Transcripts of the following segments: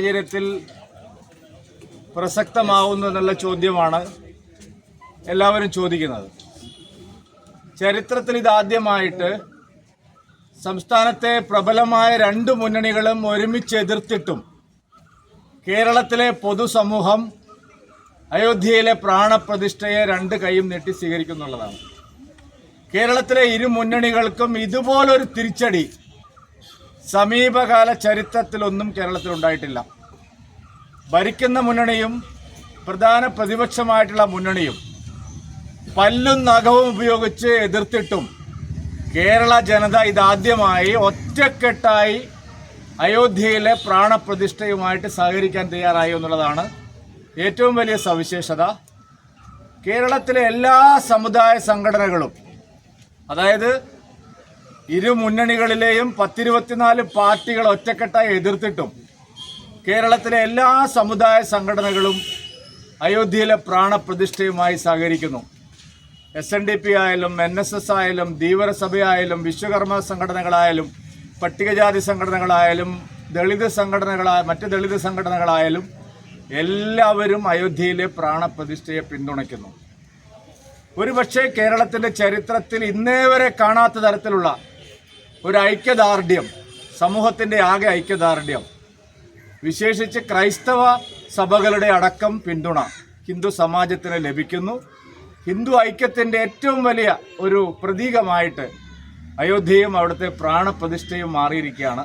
സാഹചര്യത്തിൽ പ്രസക്തമാവുന്നു എന്നുള്ള ചോദ്യമാണ് എല്ലാവരും ചോദിക്കുന്നത്. ചരിത്രത്തിൽ ഇതാദ്യമായിട്ട് സംസ്ഥാനത്തെ പ്രബലമായ രണ്ട് മുന്നണികളും ഒരുമിച്ച് എതിർത്തിട്ടും കേരളത്തിലെ പൊതുസമൂഹം അയോധ്യയിലെ പ്രാണപ്രതിഷ്ഠയെ രണ്ട് കൈയും നീട്ടി സ്വീകരിക്കുന്നുള്ളതാണ്. കേരളത്തിലെ ഇരു മുന്നണികൾക്കും ഇതുപോലൊരു തിരിച്ചടി സമീപകാല ചരിത്രത്തിലൊന്നും കേരളത്തിലുണ്ടായിട്ടില്ല. ഭരിക്കുന്ന മുന്നണിയും പ്രധാന പ്രതിപക്ഷമായിട്ടുള്ള മുന്നണിയും പല്ലും നഖവും ഉപയോഗിച്ച് എതിർത്തിട്ടും കേരള ജനത ഇതാദ്യമായി ഒറ്റക്കെട്ടായി അയോധ്യയിലെ പ്രാണപ്രതിഷ്ഠയുമായിട്ട് സഹകരിക്കാൻ തയ്യാറായി എന്നുള്ളതാണ് ഏറ്റവും വലിയ സവിശേഷത. കേരളത്തിലെ എല്ലാ സമുദായ സംഘടനകളും, അതായത് ഇരു മുന്നണികളിലെയും 10-24 പാർട്ടികൾ ഒറ്റക്കെട്ടായി എതിർത്തിട്ടും കേരളത്തിലെ എല്ലാ സമുദായ സംഘടനകളും അയോധ്യയിലെ പ്രാണപ്രതിഷ്ഠയുമായി സഹകരിക്കുന്നു. SNDP ആയാലും NSS ആയാലും ധീവരസഭയായാലും വിശ്വകർമ്മ സംഘടനകളായാലും പട്ടികജാതി സംഘടനകളായാലും മറ്റ് ദളിത് സംഘടനകളായാലും എല്ലാവരും അയോധ്യയിലെ പ്രാണപ്രതിഷ്ഠയെ പിന്തുണയ്ക്കുന്നു. ഒരുപക്ഷെ കേരളത്തിൻ്റെ ചരിത്രത്തിൽ ഇന്നേ വരെ കാണാത്ത തരത്തിലുള്ള ഒരു ഐക്യദാർഢ്യം, സമൂഹത്തിൻ്റെ ആകെ ഐക്യദാർഢ്യം, വിശേഷിച്ച് ക്രൈസ്തവ സഭകളുടെ അടക്കം പിന്തുണ ഹിന്ദു സമാജത്തിന് ലഭിക്കുന്നു. ഹിന്ദു ഐക്യത്തിൻ്റെ ഏറ്റവും വലിയ ഒരു പ്രതീകമായിട്ട് അയോധ്യയും അവിടുത്തെ പ്രാണപ്രതിഷ്ഠയും മാറിയിരിക്കുകയാണ്.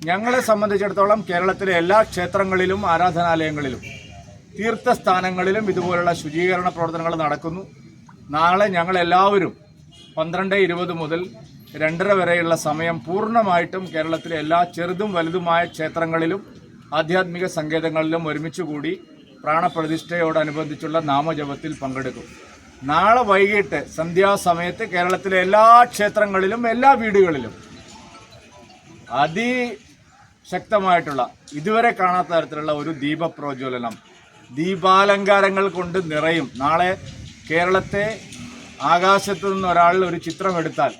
ഞങ്ങളെ സംബന്ധിച്ചിടത്തോളം കേരളത്തിലെ എല്ലാ ക്ഷേത്രങ്ങളിലും ആരാധനാലയങ്ങളിലും തീർത്ഥസ്ഥാനങ്ങളിലും ഇതുപോലുള്ള ശുചീകരണ പ്രവർത്തനങ്ങൾ നടക്കുന്നു. നാളെ ഞങ്ങളെല്ലാവരും 12:20 മുതൽ 2:30 വരെയുള്ള സമയം പൂർണ്ണമായിട്ടും കേരളത്തിലെ എല്ലാ ചെറുതും വലുതുമായ ക്ഷേത്രങ്ങളിലും ആധ്യാത്മിക സങ്കേതങ്ങളിലും ഒരുമിച്ച് കൂടി പ്രാണപ്രതിഷ്ഠയോടനുബന്ധിച്ചുള്ള നാമജപത്തിൽ പങ്കെടുക്കും. നാളെ വൈകിട്ട് സന്ധ്യാസമയത്ത് കേരളത്തിലെ എല്ലാ ക്ഷേത്രങ്ങളിലും എല്ലാ വീടുകളിലും അതിശക്തമായിട്ടുള്ള ഇതുവരെ കാണാത്ത തരത്തിലുള്ള ഒരു ദീപപ്രോജ്വലനം, ദീപാലങ്കാരങ്ങൾ കൊണ്ട് നിറയും. നാളെ കേരളത്തെ ആകാശത്തു നിന്ന് ഒരാൾ ഒരു ചിത്രമെടുത്താൽ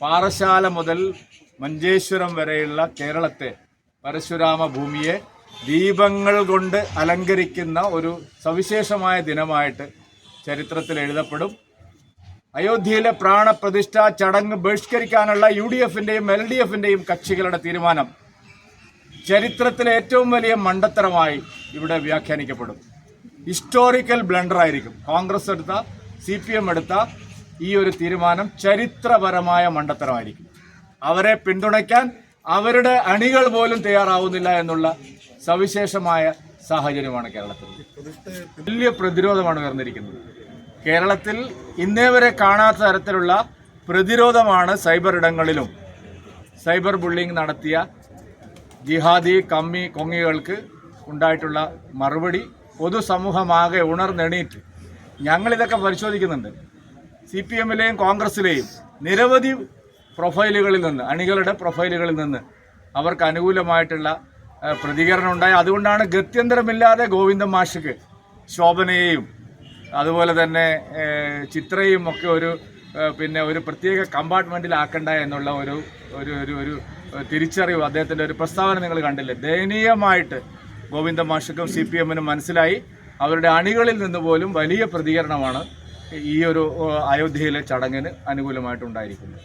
പാറശാല മുതൽ മഞ്ചേശ്വരം വരെയുള്ള കേരളത്തെ, പരശുരാമ ഭൂമിയെ ദീപങ്ങൾ കൊണ്ട് അലങ്കരിക്കുന്ന ഒരു സവിശേഷമായ ദിനമായിട്ട് ചരിത്രത്തിൽ എഴുതപ്പെടും. അയോധ്യയിലെ പ്രാണപ്രതിഷ്ഠാ ചടങ്ങ് ബഹിഷ്കരിക്കാനുള്ള UDFൻ്റെയും LDFൻ്റെയും കക്ഷികളുടെ തീരുമാനം ചരിത്രത്തിലെ ഏറ്റവും വലിയ മണ്ടത്തരമായി ഇവിടെ വ്യാഖ്യാനിക്കപ്പെടും. ഹിസ്റ്റോറിക്കൽ ബ്ലണ്ടറായിരിക്കും. കോൺഗ്രസ് എടുത്ത, CPM എടുത്ത ഈ ഒരു തീരുമാനം ചരിത്രപരമായ മണ്ടത്തരമായിരിക്കും. അവരെ പിന്തുണയ്ക്കാൻ അവരുടെ അണികൾ പോലും തയ്യാറാവുന്നില്ല എന്നുള്ള സവിശേഷമായ സാഹചര്യമാണ് കേരളത്തിൽ. വലിയ പ്രതിരോധമാണ് ഉയർന്നിരിക്കുന്നത്. കേരളത്തിൽ ഇന്നേ വരെ കാണാത്ത തരത്തിലുള്ള പ്രതിരോധമാണ് സൈബർ ഇടങ്ങളിലും സൈബർ ബുള്ളിങ് നടത്തിയ ജിഹാദി കൊങ്ങികൾക്ക് ഉണ്ടായിട്ടുള്ള മറുപടി. പൊതുസമൂഹമാകെ ഉണർന്നെണീറ്റ് ഞങ്ങളിതൊക്കെ പരിശോധിക്കുന്നുണ്ട്. CPMലെയും കോൺഗ്രസിലെയും നിരവധി പ്രൊഫൈലുകളിൽ നിന്ന്, അണികളുടെ പ്രൊഫൈലുകളിൽ നിന്ന് അവർക്ക് അനുകൂലമായിട്ടുള്ള പ്രതികരണം ഉണ്ടായി. അതുകൊണ്ടാണ് ഗത്യന്തരമില്ലാതെ ഗോവിന്ദൻ മാഷിക്ക് ശോഭനയെയും അതുപോലെ തന്നെ ചിത്രയും ഒക്കെ ഒരു പ്രത്യേക കമ്പാർട്ട്മെൻറ്റിലാക്കണ്ട എന്നുള്ള ഒരു തിരിച്ചറിവ്, അദ്ദേഹത്തിൻ്റെ ഒരു പ്രസ്താവന നിങ്ങൾ കണ്ടില്ലേ. ദയനീയമായിട്ട് ഗോവിന്ദൻ മാഷിക്കും CPMനും മനസ്സിലായി. അവരുടെ അണികളിൽ നിന്ന് പോലും വലിയ പ്രതികരണമാണ് ഈ ഒരു അയോധ്യയിലെ ചടങ്ങിന് അനുകൂലമായിട്ടുണ്ടായിരിക്കുന്നത്.